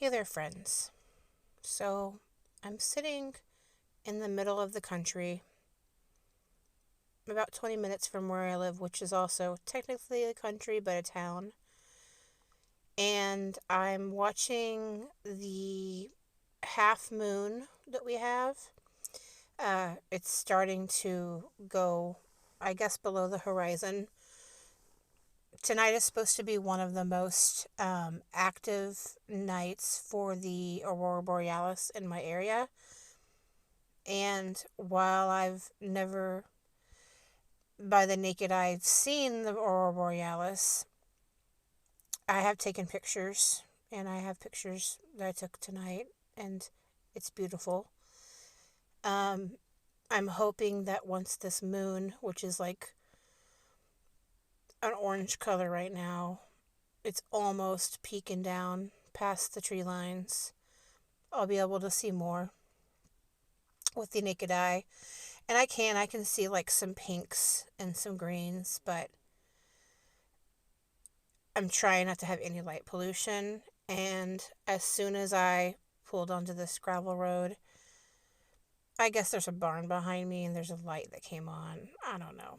Hey there, friends. So, I'm sitting in the middle of the country, about 20 minutes from where I live, which is also technically a country but a town. And I'm watching the half moon that we have. It's starting to go, I guess, below the horizon. Tonight is supposed to be one of the most active nights for the Aurora Borealis in my area. And while I've never, by the naked eye, seen the Aurora Borealis, I have taken pictures, and I have pictures that I took tonight, and it's beautiful. Um, I'm hoping that once this moon, which is like an orange color right now, it's almost peeking down past the tree lines, I'll be able to see more with the naked eye. And I can see like some pinks and some greens, but I'm trying not to have any light pollution. And as soon as I pulled onto this gravel road, I guess there's a barn behind me and there's a light that came on. I don't know.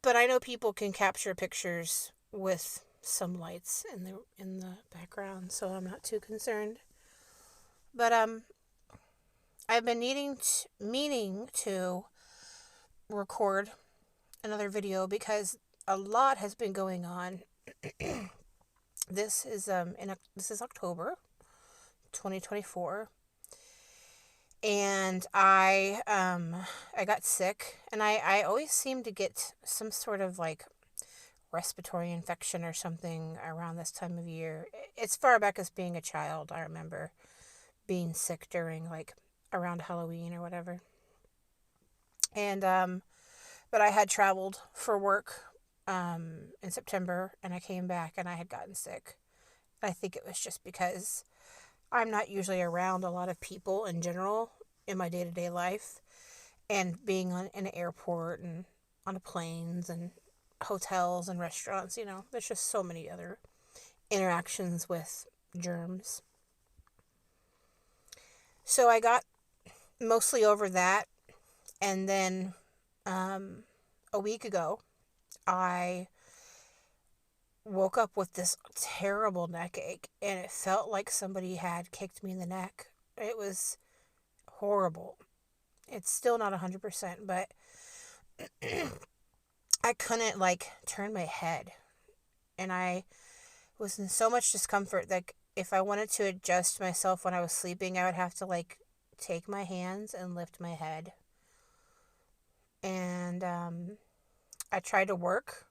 But I know people can capture pictures with some lights in the background, so I'm not too concerned. But I've been meaning to record another video because a lot has been going on. This is October 2024, and I got sick, and I always seem to get some sort of like respiratory infection or something around this time of year. It's far back as being a child. I remember being sick during like around Halloween or whatever. And but I had traveled for work in September, and I came back and I had gotten sick. I think it was just because I'm not usually around a lot of people in general in my day-to-day life, and being in an airport and on planes and hotels and restaurants, there's just so many other interactions with germs. So I got mostly over that, and then a week ago, I woke up with this terrible neck ache, and it felt like somebody had kicked me in the neck. It was horrible. It's still not 100%, but I couldn't like turn my head, and I was in so much discomfort that if I wanted to adjust myself when I was sleeping, I would have to like take my hands and lift my head. And I tried to work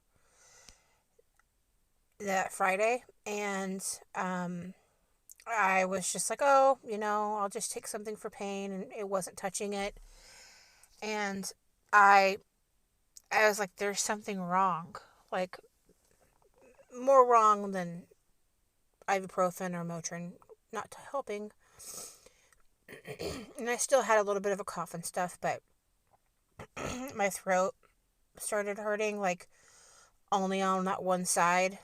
that Friday, and I was just like, oh, I'll just take something for pain, and it wasn't touching it. And I was like, there's something wrong, like more wrong than ibuprofen or Motrin not helping. And I still had a little bit of a cough and stuff, but my throat started hurting, like only on that one side,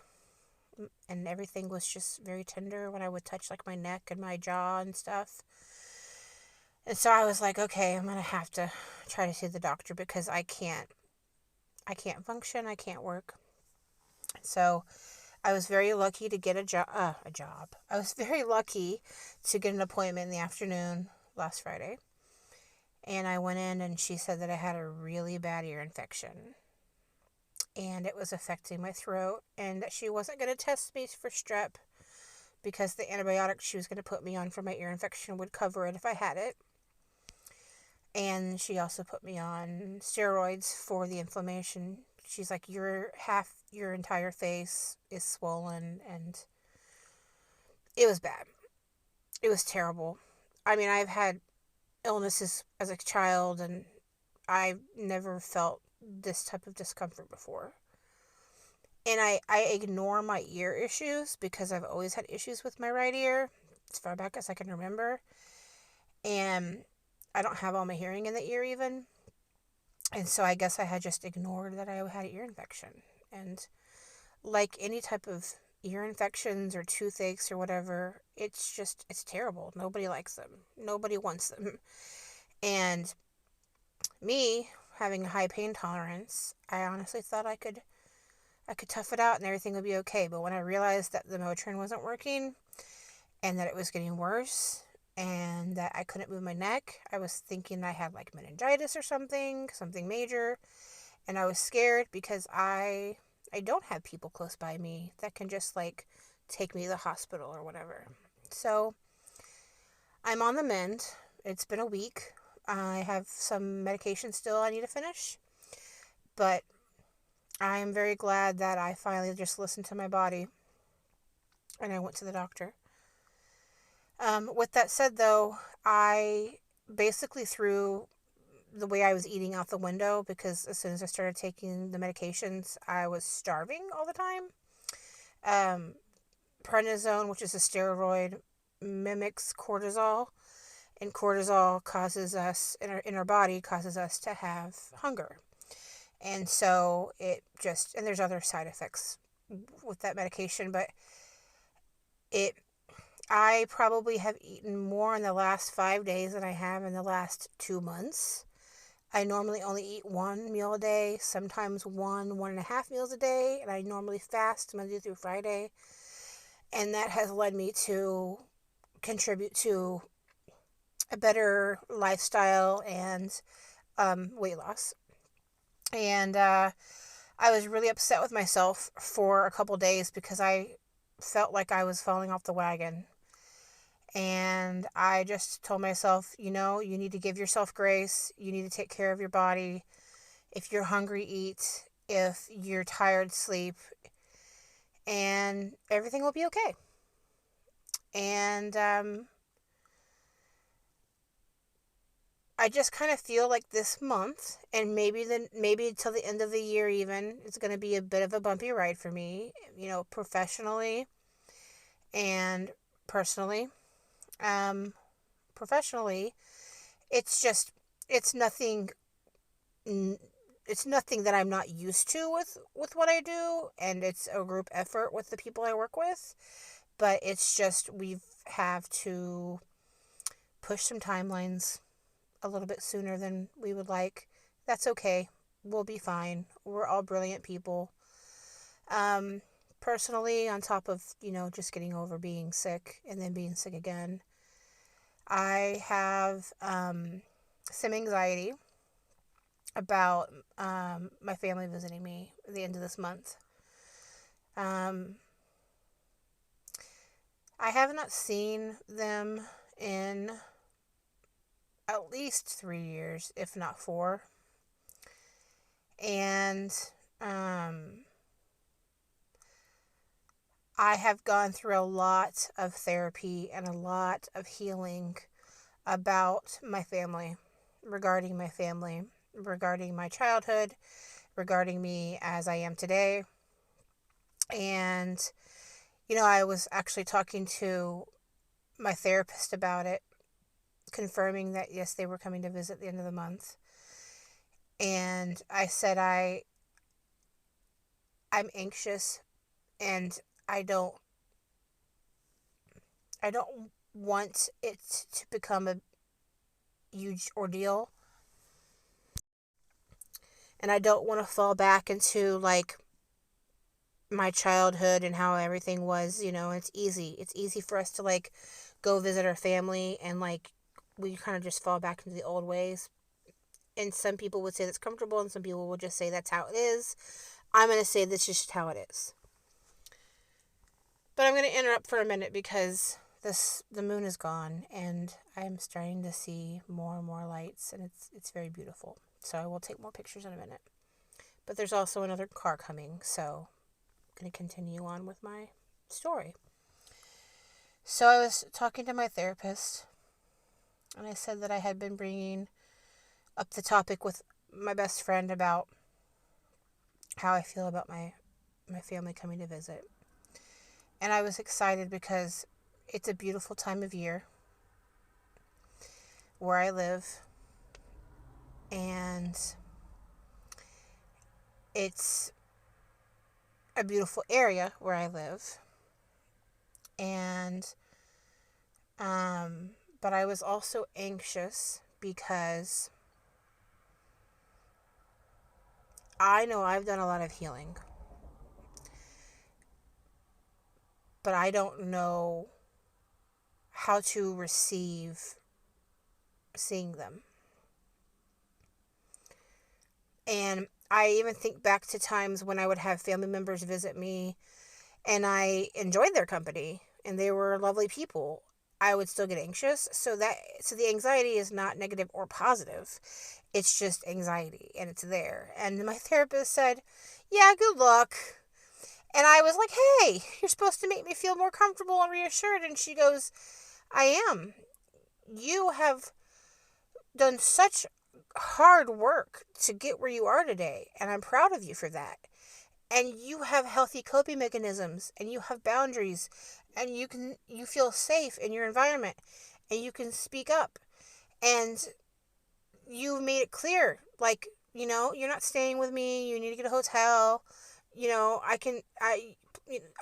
and everything was just very tender when I would touch like my neck and my jaw and stuff. And so I was like, okay, I'm gonna have to try to see the doctor because I can't function, I can't work. So I was very lucky to get a job. I was very lucky to get an appointment in the afternoon last Friday. And I went in, and she said that I had a really bad ear infection, and it was affecting my throat, and that she wasn't going to test me for strep because the antibiotics she was going to put me on for my ear infection would cover it if I had it. And she also put me on steroids for the inflammation. She's like, your entire face is swollen, and it was bad. It was terrible. I mean, I've had illnesses as a child, and I've never felt this type of discomfort before. And I ignore my ear issues because I've always had issues with my right ear as far back as I can remember. And I don't have all my hearing in the ear even. And so I guess I had just ignored that I had an ear infection. And like any type of ear infections or toothaches or whatever. It's terrible. Nobody likes them. Nobody wants them. And me having a high pain tolerance, I honestly thought I could tough it out and everything would be okay. But when I realized that the Motrin wasn't working and that it was getting worse and that I couldn't move my neck, I was thinking I had like meningitis or something major. And I was scared because I don't have people close by me that can just like take me to the hospital or whatever. So I'm on the mend. It's been a week. I have some medication still I need to finish, but I am very glad that I finally just listened to my body and I went to the doctor. With that said, though, I basically threw the way I was eating out the window because as soon as I started taking the medications, I was starving all the time. Um, Prednisone, which is a steroid, mimics cortisol, and cortisol causes us in our body causes us to have hunger. And so and there's other side effects with that medication, but it I probably have eaten more in the last 5 days than I have in the last 2 months. I normally only eat one meal a day, sometimes 1.5 meals a day, and I normally fast Monday through Friday. And that has led me to contribute to a better lifestyle and weight loss. And I was really upset with myself for a couple days because I felt like I was falling off the wagon. And I just told myself, you need to give yourself grace. You need to take care of your body. If you're hungry, eat. If you're tired, sleep. And everything will be okay. And I just kind of feel like this month, and maybe till the end of the year even, it's going to be a bit of a bumpy ride for me, professionally and personally. Professionally, it's just it's nothing it's nothing that I'm not used to with what I do, and it's a group effort with the people I work with, but it's just we have to push some timelines a little bit sooner than we would like. That's okay. We'll be fine. We're all brilliant people. Personally, on top of, just getting over being sick and then being sick again, I have some anxiety about my family visiting me at the end of this month. I have not seen them in at least 3 years, if not 4. And I have gone through a lot of therapy and a lot of healing about my family, regarding my childhood, regarding me as I am today. And, I was actually talking to my therapist about it, confirming that, yes, they were coming to visit at the end of the month. And I said I'm anxious and I don't want it to become a huge ordeal. And I don't want to fall back into like my childhood and how everything was, it's easy. It's easy for us to like go visit our family and like we kind of just fall back into the old ways. And some people would say that's comfortable and some people would just say that's how it is. I'm going to say that's just how it is. But I'm going to interrupt for a minute because the moon is gone and I'm starting to see more and more lights and it's very beautiful. So I will take more pictures in a minute. But there's also another car coming, so I'm going to continue on with my story. So I was talking to my therapist and I said that I had been bringing up the topic with my best friend about how I feel about my family coming to visit. And I was excited because it's a beautiful time of year where I live. And it's a beautiful area where I live. but I was also anxious because I know I've done a lot of healing, but I don't know how to receive seeing them. And I even think back to times when I would have family members visit me and I enjoyed their company and they were lovely people. I would still get anxious. So the anxiety is not negative or positive. It's just anxiety and it's there. And my therapist said, "Yeah, good luck." And I was like, "Hey, you're supposed to make me feel more comfortable and reassured." And she goes, "I am. You have done such hard work to get where you are today, and I'm proud of you for that. And you have healthy coping mechanisms, and you have boundaries, and you feel safe in your environment, and you can speak up, and you made it clear, like, you're not staying with me, you need to get a hotel,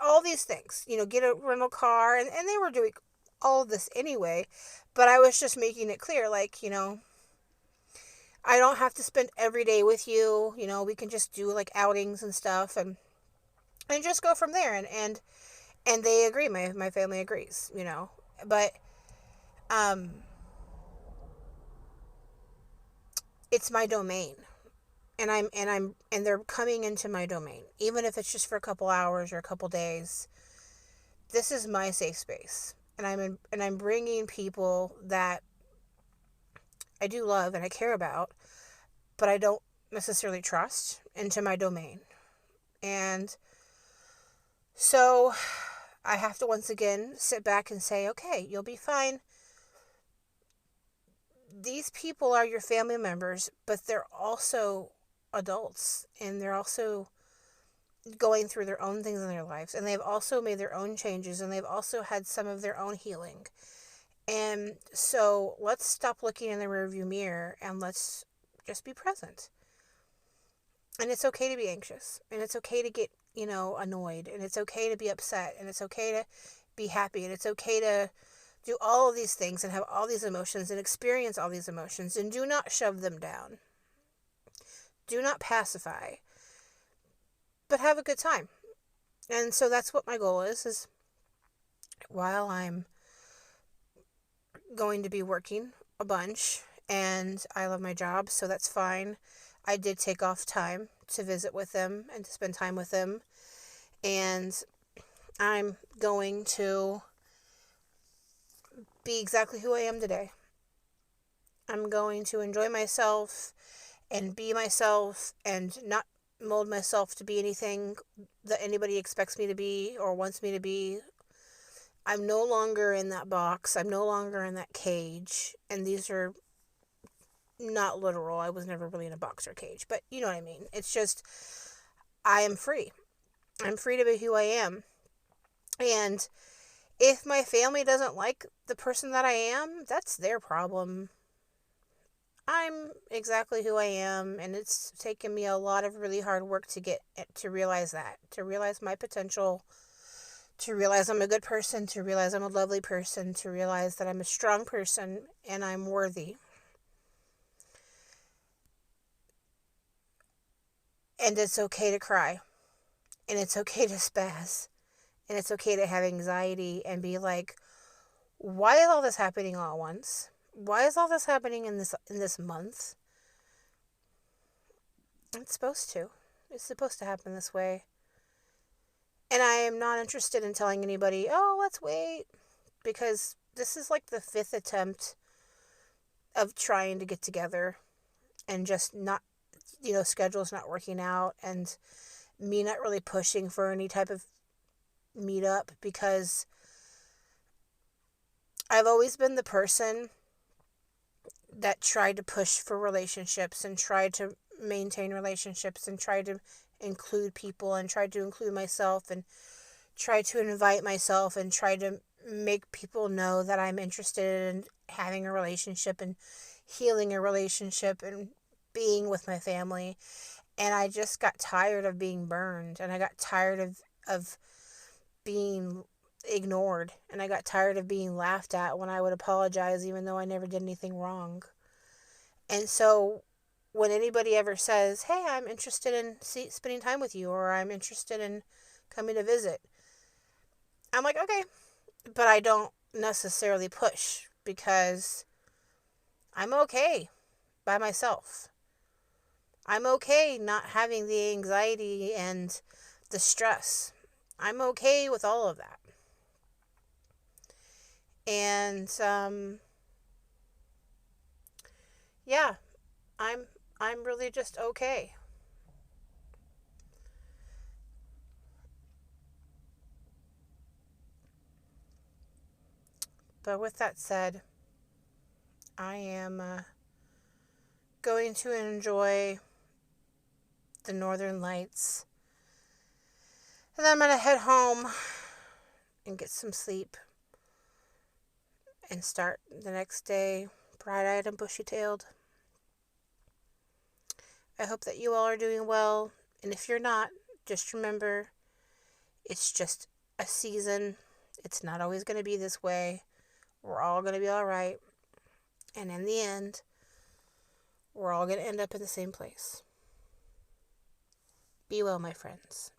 all these things, get a rental car." And they were doing all of this anyway, but I was just making it clear, like, I don't have to spend every day with you. We can just do like outings and stuff and just go from there. And they agree. My family agrees, but, um, it's my domain and they're coming into my domain, even if it's just for a couple hours or a couple days. This is my safe space. And I'm bringing people that I do love and I care about, but I don't necessarily trust into my domain. And so I have to once again sit back and say, okay, you'll be fine. These people are your family members, but they're also adults and they're also going through their own things in their lives. And they've also made their own changes and they've also had some of their own healing. And so let's stop looking in the rearview mirror and let's just be present. And it's okay to be anxious and it's okay to get, annoyed, and it's okay to be upset, and it's okay to be happy, and it's okay to do all of these things and have all these emotions and experience all these emotions, and do not shove them down. Do not pacify, but have a good time. And so that's what my goal is while I'm going to be working a bunch, and I love my job, so that's fine. I did take off time to visit with them and to spend time with them. And I'm going to be exactly who I am today. I'm going to enjoy myself and be myself and not mold myself to be anything that anybody expects me to be or wants me to be. I'm no longer in that box. I'm no longer in that cage. And these are not literal. I was never really in a box or cage, but you know what I mean. It's just, I am free. I'm free to be who I am. And if my family doesn't like the person that I am, that's their problem. I'm exactly who I am, and it's taken me a lot of really hard work to realize that, to realize my potential, to realize I'm a good person, to realize I'm a lovely person, to realize that I'm a strong person and I'm worthy. And it's okay to cry, and it's okay to spaz, and it's okay to have anxiety and be like, why is all this happening all at once? Why is all this happening in this month? It's supposed to. It's supposed to happen this way. And I am not interested in telling anybody, oh, let's wait, because this is like the 5th attempt of trying to get together and just not, schedules not working out, and me not really pushing for any type of meetup, because I've always been the person that tried to push for relationships and tried to maintain relationships and tried to include people and tried to include myself and tried to invite myself and tried to make people know that I'm interested in having a relationship and healing a relationship and being with my family. And I just got tired of being burned, and I got tired of being ignored, and I got tired of being laughed at when I would apologize even though I never did anything wrong. And so when anybody ever says, "Hey, I'm interested in spending time with you," or "I'm interested in coming to visit," I'm like, "Okay," but I don't necessarily push because I'm okay by myself. I'm okay not having the anxiety and the stress. I'm okay with all of that. And yeah, I'm I'm really just okay. But with that said, I am going to enjoy the northern lights. And then I'm going to head home and get some sleep and start the next day bright-eyed and bushy-tailed. I hope that you all are doing well, and if you're not, just remember it's just a season. It's not always going to be this way. We're all going to be all right, and in the end, we're all going to end up in the same place. Be well, my friends.